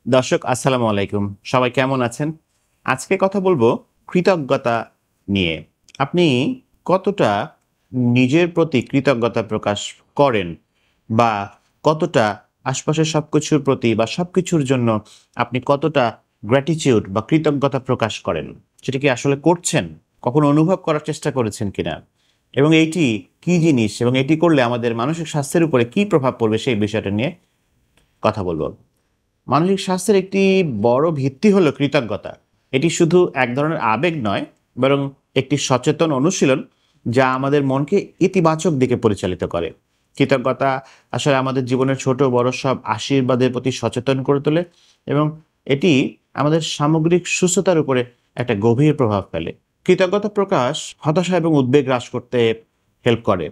দর্শক আসসালামু আলাইকুম। সবাই কেমন আছেন? আজকে কথা বলবো কৃতজ্ঞতা নিয়ে। আপনি কতটা নিজের প্রতি কৃতজ্ঞতা প্রকাশ করেন? বা কতটা আশপাশের সবকিছুর প্রতি বা সবকিছুর জন্য আপনি কতটা গ্র্যাটিটিউড বা কৃতজ্ঞতা প্রকাশ করেন? সেটা কি আসলে করছেন? কখনো অনুভব করার চেষ্টা করেছেন কিনা? এবং এইটি কি জিনিস এবং এটি করলে আমাদের মানসিক স্বাস্থ্যের উপরে কি প্রভাব পড়বে সেই বিষয়টা নিয়ে কথা বলব। মানসিক স্বাস্থ্যের একটি বড় ভিত্তি হলো কৃতজ্ঞতা। এটি শুধু এক ধরনের আবেগ নয়, বরং একটি সচেতন অনুশীলন যা আমাদের মনকে ইতিবাচক দিকে পরিচালিত করে। কৃতজ্ঞতা আসলে আমাদের জীবনের ছোট বড় সব আশীর্বাদের প্রতি সচেতন করে তোলে এবং এটি আমাদের সামগ্রিক সুস্থতার উপরে একটা গভীর প্রভাব ফেলে। কৃতজ্ঞতা প্রকাশ হতাশা এবং উদ্বেগ হ্রাস করতে হেল্প করে।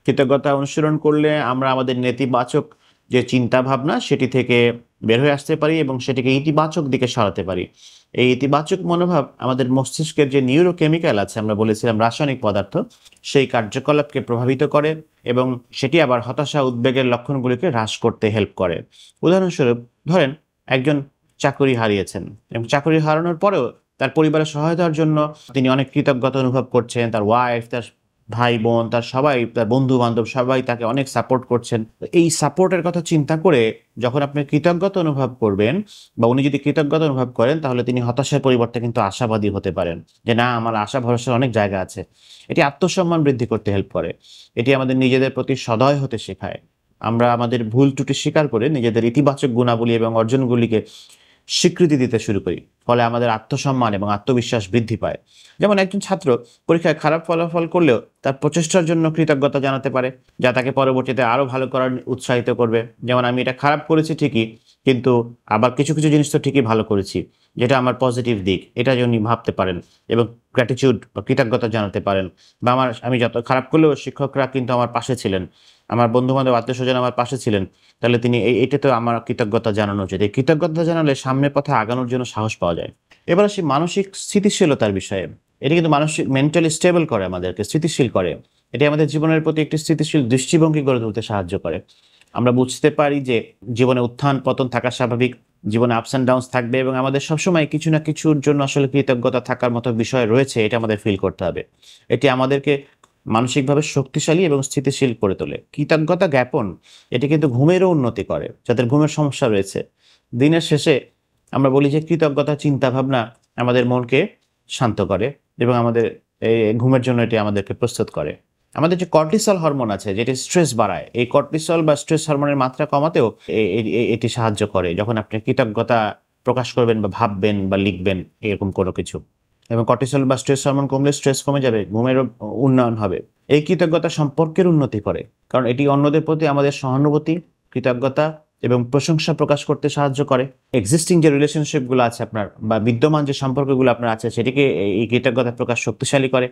কৃতজ্ঞতা অনুশীলন করলে আমরা আমাদের নেতিবাচক যে চিন্তাভাবনা সেটি থেকে বের হয়ে আসতে পারি এবং সেটিকে ইতিবাচক দিকে সরাতে পারি। এই ইতিবাচক মনোভাব আমাদের মস্তিষ্কের যে নিউরোকেমিক্যাল আছে, আমরা বলেছিলাম রাসায়নিক পদার্থ, সেই কার্যকলাপকে প্রভাবিত করে এবং সেটি আবার হতাশা উদ্বেগের লক্ষণগুলিকে হ্রাস করতে হেল্প করে। উদাহরণস্বরূপ ধরেন একজন চাকরি হারিয়েছেন এবং চাকরি হারানোর পরেও তার পরিবারের সহায়তার জন্য তিনি অনেক কৃতজ্ঞতা অনুভব করছেন। তার ওয়াইফ, তার ভাই-বোন, তার সবাই, তার বন্ধু-বান্ধব সবাই তাকে অনেক সাপোর্ট করছেন। তো এই সাপোর্টের কথা চিন্তা করে যখন আপনি কৃতজ্ঞতা অনুভব করবেন বা উনি যদি কৃতজ্ঞতা অনুভব করেন, তাহলে তিনি হতাশার পরিবর্তে কিন্তু আশাবাদী হতে পারেন। যে না, আমার আশা ভরসার অনেক জায়গা আছে। এটি আত্মসম্মান বৃদ্ধি করতে হেল্প করে। এটি আমাদের নিজেদের প্রতি সদয় হতে শেখায়। আমরা আমাদের ভুল ত্রুটি স্বীকার করে নিজেদের ইতিবাচক গুণাবলী এবং অর্জনগুলিকে স্বীকৃতি দিতে শুরু করি। ফলে আমাদের আত্মসম্মান এবং আত্মবিশ্বাস বৃদ্ধি পায়। যেমন একজন ছাত্র পরীক্ষায় খারাপ ফলাফল করলেও তার প্রচেষ্টার জন্য কৃতজ্ঞতা জানাতে পারে, যা তাকে পরবর্তীতে আরো ভালো করার উৎসাহিত করবে। যেমন আমি এটা খারাপ করেছি ঠিকই, কিন্তু আবার কিছু, কিছু জিনিস তো ঠিকই ভালো করেছি। যেটা আমার পজিটিভ দিক, এটা উনি ভাবতে পারেন এবং গ্র্যাটিটিউড বা কৃতজ্ঞতা জানাতে পারেন। বা আমি যত খারাপ করলেও শিক্ষকরা কিন্তু আমার পাশে ছিলেন। আমার বন্ধু-বান্ধব, আত্মীয়স্বজন আমার পাশে ছিলেন। তাহলে তিনি এটাতেও আমার কৃতজ্ঞতা জানানো উচিত। এই কৃতজ্ঞতা জানালে সামনের পথে আগানোর জন্য সাহস পাওয়া যায়। এবার আসি মানসিক স্থিতিশীলতার বিষয়ে। এটি কিন্তু মানসিক মেন্টালি স্টেবল করে, আমাদেরকে স্থিতিশীল করে। এটি আমাদের জীবনের প্রতি একটি স্থিতিশীল দৃষ্টিভঙ্গি গড়ে তুলতে সাহায্য করে। আমরা বুঝতে পারি যে জীবনে উত্থান পতন থাকা স্বাভাবিক। জীবনে আপস অ্যান্ড ডাউনস থাকবে এবং আমাদের সবসময় কিছু না কিছুর জন্য আসলে কৃতজ্ঞতা থাকার মতো বিষয় রয়েছে, এটা আমাদের ফিল করতে হবে। এটি আমাদেরকে মানসিকভাবে শক্তিশালী এবং স্থিতিশীল করে তোলে। কৃতজ্ঞতা জ্ঞাপন এটি কিন্তু ঘুমেরও উন্নতি করে, যাদের ঘুমের সমস্যা রয়েছে। দিনের শেষে আমরা বলি যে কৃতজ্ঞতা চিন্তাভাবনা আমাদের মনকে শান্ত করে এবং আমাদের এই ঘুমের জন্য এটি আমাদেরকে প্রস্তুত করে। আমাদের যে কর্টিসল হরমোন আছে, যেটি স্ট্রেস বাড়ায়, এই কর্টিসল বা স্ট্রেস হরমোনের মাত্রা কমাতেও এটি সাহায্য করে যখন আপনি কৃতজ্ঞতা প্রকাশ করবেন বা ভাববেন বা লিখবেন এরকম কোনো কিছু। এবং কর্টিসল বা স্ট্রেস হরমোন কমলে স্ট্রেস কমে যাবে, ঘুমেরও উন্নয়ন হবে। এই কৃতজ্ঞতা সম্পর্কের উন্নতি করে, কারণ এটি অন্যদের প্রতি আমাদের সহানুভূতি, কৃতজ্ঞতা এবং প্রশংসা প্রকাশ করতে সাহায্য করে। এক্সিস্টিং যে রিলেশনশিপগুলো আছে আপনার বা বিদ্যমান যে সম্পর্কগুলো আপনার আছে, সেটিকে এই কৃতজ্ঞতা প্রকাশ শক্তিশালী করে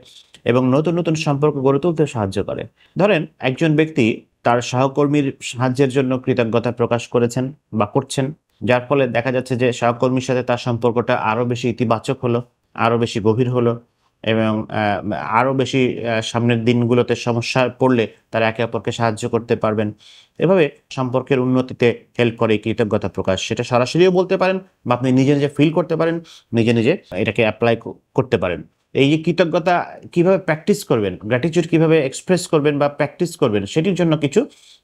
এবং নতুন নতুন সম্পর্ক গড়ে তুলতে সাহায্য করে। ধরেন একজন ব্যক্তি তার সহকর্মীর সাহায্যের জন্য কৃতজ্ঞতা প্রকাশ করেছেন বা করছেন, যার ফলে দেখা যাচ্ছে যে সহকর্মীর সাথে তার সম্পর্কটা আরো বেশি ইতিবাচক হলো, আরো বেশি গভীর হলো এবং আরো বেশি সামনের দিনগুলোতে সমস্যায় পড়লে তারা একে অপরকে সাহায্য করতে পারবেন। এভাবে সম্পর্কের উন্নতিতে হেল্প করে এই কৃতজ্ঞতা প্রকাশ। সেটা সরাসরিও বলতে পারেন বা আপনি নিজে, নিজে ফিল করতে পারেন, নিজে, নিজে এটাকে এপ্লাই করতে পারেন। এই যে কৃতজ্ঞতা কিভাবে প্র্যাকটিস করবেন, গ্র্যাটিটিউড কিভাবে এক্সপ্রেস করবেন বা প্র্যাকটিস করবেন, সেটির জন্য কিছু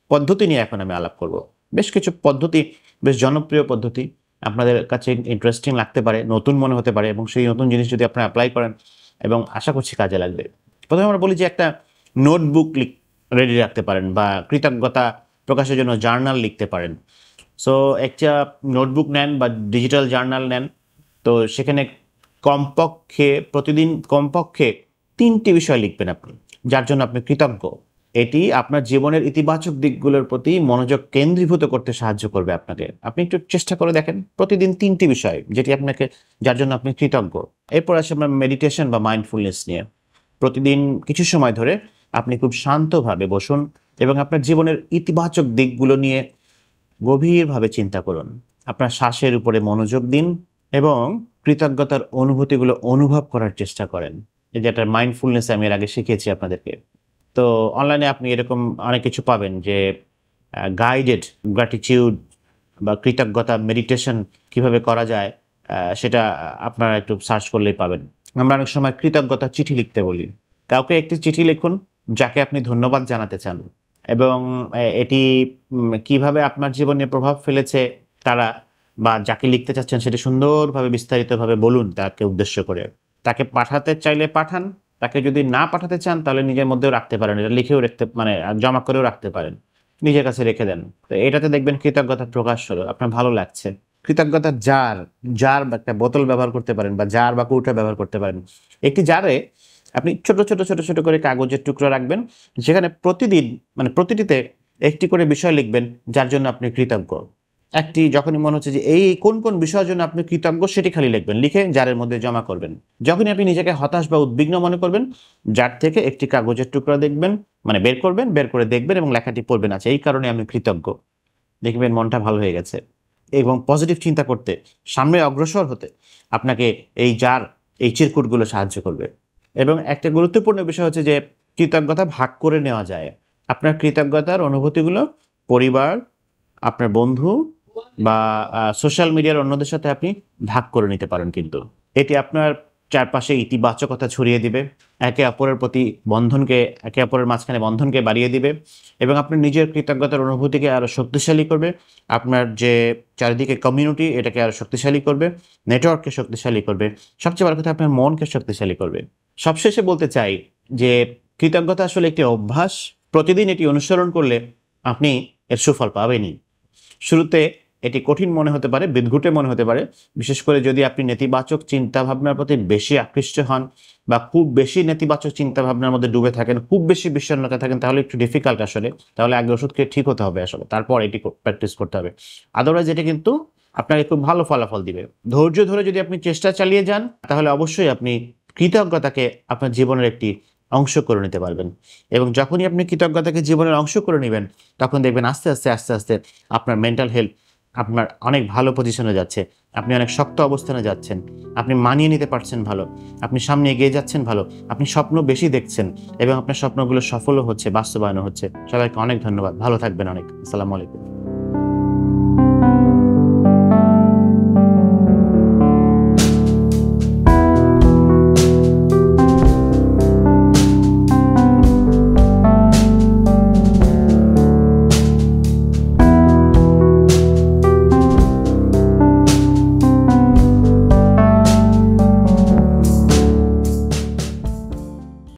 পদ্ধতি নিয়ে এখন আমি আলাপ করব। বেশ কিছু পদ্ধতি, বেশ জনপ্রিয় পদ্ধতি। আপনাদের কাছে ইন্টারেস্টিং লাগতে পারে, নতুন মনে হতে পারে এবং সেই নতুন জিনিস যদি আপনি এপ্লাই করেন এবং আশা করছি কাজে লাগবে। প্রথমে আমরা বলি যে একটা নোটবুক রেডি রাখতে পারেন বা কৃতজ্ঞতা প্রকাশের জন্য জার্নাল লিখতে পারেন। সো একটা নোটবুক নেন বা ডিজিটাল জার্নাল নেন। তো সেখানে প্রতিদিন কমপক্ষে ৩টি বিষয় লিখবেন আপনি, যার জন্য আপনি কৃতজ্ঞ। এটি আপনার জীবনের ইতিবাচক দিকগুলোর প্রতি মনোযোগ কেন্দ্রীভূত করতে সাহায্য করবে আপনাকে। আপনি একটু চেষ্টা করে দেখেন প্রতিদিন ৩টি বিষয় যেটি আপনাকে, যার জন্য আপনি কৃতজ্ঞ। এরপর আসে আমরা মেডিটেশন বা মাইন্ডফুলনেস নিয়ে। প্রতিদিন কিছু সময় ধরে আপনি খুব শান্তভাবে বসুন এবং আপনার জীবনের ইতিবাচক দিকগুলো নিয়ে গভীরভাবে চিন্তা করুন। আপনার শ্বাসের উপরে মনোযোগ দিন এবং কৃতজ্ঞতার অনুভূতিগুলো অনুভব করার চেষ্টা করেন। এই যেটা মাইন্ডফুলনেস আমি এর আগে শিখিয়েছি আপনাদেরকে। তো অনলাইনে আপনি এরকম অনেক কিছু পাবেন যে গাইডেড গ্র্যাটিটিউড বা কৃতজ্ঞতা মেডিটেশন কিভাবে করা যায় সেটা আপনারা একটু সার্চ করলেই পাবেন। আমরা অনেক সময় কৃতজ্ঞতা চিঠি লিখতে বলি। কাউকে একটি চিঠি লিখুন যাকে আপনি ধন্যবাদ জানাতে চান, এবং এটি কিভাবে আপনার জীবনে প্রভাব ফেলেছে তারা, বা যাকে লিখতে চাচ্ছেন সেটি সুন্দরভাবে বিস্তারিতভাবে বলুন তাকে উদ্দেশ্য করে। তাকে পাঠাতে চাইলে পাঠান, তাকে যদি না পাঠাতে চান তাহলে নিজের মধ্যেও রাখতে পারেন, এটা লিখেও রাখতে মানে জমা করেও রাখতে পারেন, নিজের কাছে রেখে দেন। তো এটাতে দেখবেন কৃতজ্ঞতা প্রকাশ হলো, আপনার ভালো লাগছে। কৃতজ্ঞতার জার, জার বা একটা বোতল ব্যবহার করতে পারেন, বা জার বা কৌটা ব্যবহার করতে পারেন। একটি জারে আপনি ছোট ছোট ছোট ছোট করে কাগজের টুকরো রাখবেন, যেখানে প্রতিদিন মানে প্রতিটিতে একটি করে বিষয় লিখবেন যার জন্য আপনি কৃতজ্ঞ। একটি যখনই মনে হচ্ছে যে এই কোন কোন বিষয়ের জন্য আপনি কৃতজ্ঞ সেটি খালি লিখবেন, লিখে জারের মধ্যে জমা করবেন। যখনই আপনি নিজেকে হতাশ বা উদ্বিগ্ন মনে করবেন, জার থেকে একটি কাগজের টুকরা দেখবেন, মানে বের করবেন, বের করে দেখবেন এবং লেখাটি পড়বেন, আছে এই কারণে আমি কৃতজ্ঞ। দেখবেন মনটা ভালো হয়ে গেছে। এবং পজিটিভ চিন্তা করতে, সামনে অগ্রসর হতে আপনাকে এই জার, এই চিরকুটগুলো সাহায্য করবে। এবং একটা গুরুত্বপূর্ণ বিষয় হচ্ছে যে কৃতজ্ঞতা ভাগ করে নেওয়া যায়। আপনার কৃতজ্ঞতার অনুভূতিগুলো পরিবার, আপনার বন্ধু বা সোশ্যাল মিডিয়ার অন্যদের সাথে আপনি ভাগ করে নিতে পারেন। কিন্তু এটি আপনার চারপাশে ইতিবাচকতা ছড়িয়ে দিবে, একে অপরের প্রতি বন্ধনকে, একে অপরের মাঝখানে বন্ধনকে বাড়িয়ে দিবে, এবং আপনার নিজের কৃতজ্ঞতার অনুভূতিকে আরও শক্তিশালী করবে। আপনার যে চারিদিকে কমিউনিটি এটাকে আরও শক্তিশালী করবে, নেটওয়ার্ককে শক্তিশালী করবে, সবচেয়ে বড় কথা আপনার মনকে শক্তিশালী করবে। সবশেষে বলতে চাই যে কৃতজ্ঞতা আসলে একটি অভ্যাস, প্রতিদিন এটি অনুসরণ করলে আপনি এর সুফল পাবেনই। শুরুতে এটি কঠিন মনে হতে পারে, বিদঘুটে মনে হতে পারে, বিশেষ করে যদি আপনি নেতিবাচক চিন্তাভাবনার প্রতি বেশি আকৃষ্ট হন বা খুব বেশি নেতিবাচক চিন্তাভাবনার মধ্যে ডুবে থাকেন, খুব বেশি বিষণ্ণতা থাকেন, তাহলে একটু ডিফিকাল্ট আসলে। তাহলে আগে ওষুধ খেয়ে ঠিক হতে হবে আসলে, তারপর এটি প্র্যাকটিস করতে হবে। আদারওয়াইজ এটি কিন্তু আপনাকে খুব ভালো ফলাফল দিবে। ধৈর্য ধরে যদি আপনি চেষ্টা চালিয়ে যান তাহলে অবশ্যই আপনি কৃতজ্ঞতাকে আপনার জীবনের একটি অংশ করে নিতে পারবেন। এবং যখনই আপনি কৃতজ্ঞতাকে জীবনের অংশ করে নেবেন, তখন দেখবেন আস্তে আস্তে আস্তে আস্তে আপনার মেন্টাল হেলথ আপনার অনেক ভালো পজিশনে যাচ্ছে, আপনি অনেক শক্ত অবস্থানে যাচ্ছেন, আপনি মানিয়ে নিতে পারছেন ভালো, আপনি সামনে এগিয়ে যাচ্ছেন ভালো, আপনি স্বপ্ন বেশি দেখছেন এবং আপনার স্বপ্নগুলো সফলও হচ্ছে, বাস্তবায়নও হচ্ছে। সবাইকে অনেক ধন্যবাদ, ভালো থাকবেন অনেক। আসসালামু আলাইকুম।